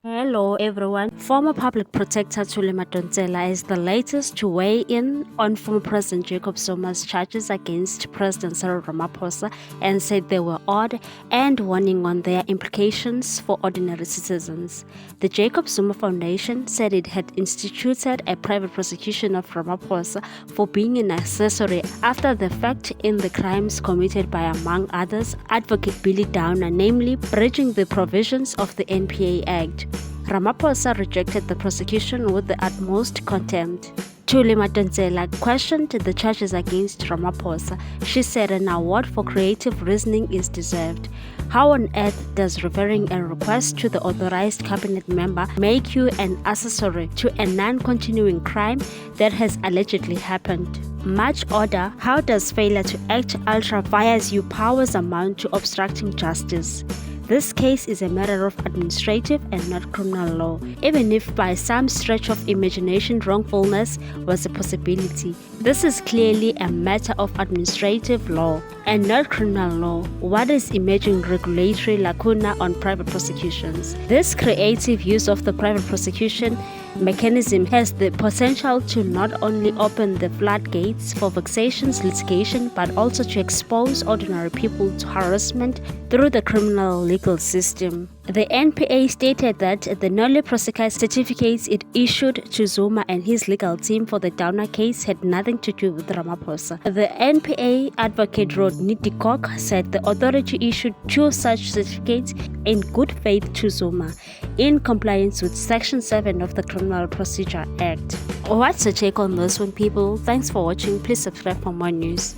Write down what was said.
Hello everyone. Former public protector Thuli Madonsela is the latest to weigh in on former President Jacob Zuma's charges against President Cyril Ramaphosa and said they were odd and warning on their implications for ordinary citizens. The Jacob Zuma Foundation said it had instituted a private prosecution of Ramaphosa for being an accessory after the fact in the crimes committed by, among others, Advocate Billy Downer, namely breaching the provisions of the NPA Act. Ramaphosa rejected the prosecution with the utmost contempt. Thuli Madonsela questioned the charges against Ramaphosa. She said an award for creative reasoning is deserved. How on earth does referring a request to the authorized cabinet member make you an accessory to a non-continuing crime that has allegedly happened? Much odder, how does failure to act ultra vires you powers amount to obstructing justice? This case is a matter of administrative and not criminal law, even if by some stretch of imagination wrongfulness was a possibility. This is clearly a matter of administrative law and not criminal law. What is emerging regulatory lacuna on private prosecutions? This creative use of the private prosecution mechanism has the potential to not only open the floodgates for vexatious litigation but also to expose ordinary people to harassment through the criminal legal system. The NPA stated that the newly prosecuted certificates it issued to Zuma and his legal team for the Downer case had nothing to do with Ramaphosa. The NPA advocate Rodney Dikok said the authority issued two such certificates in good faith to Zuma, in compliance with Section 7 of the Criminal Procedure Act. What's your take on this one, people? Thanks for watching. Please subscribe for more news.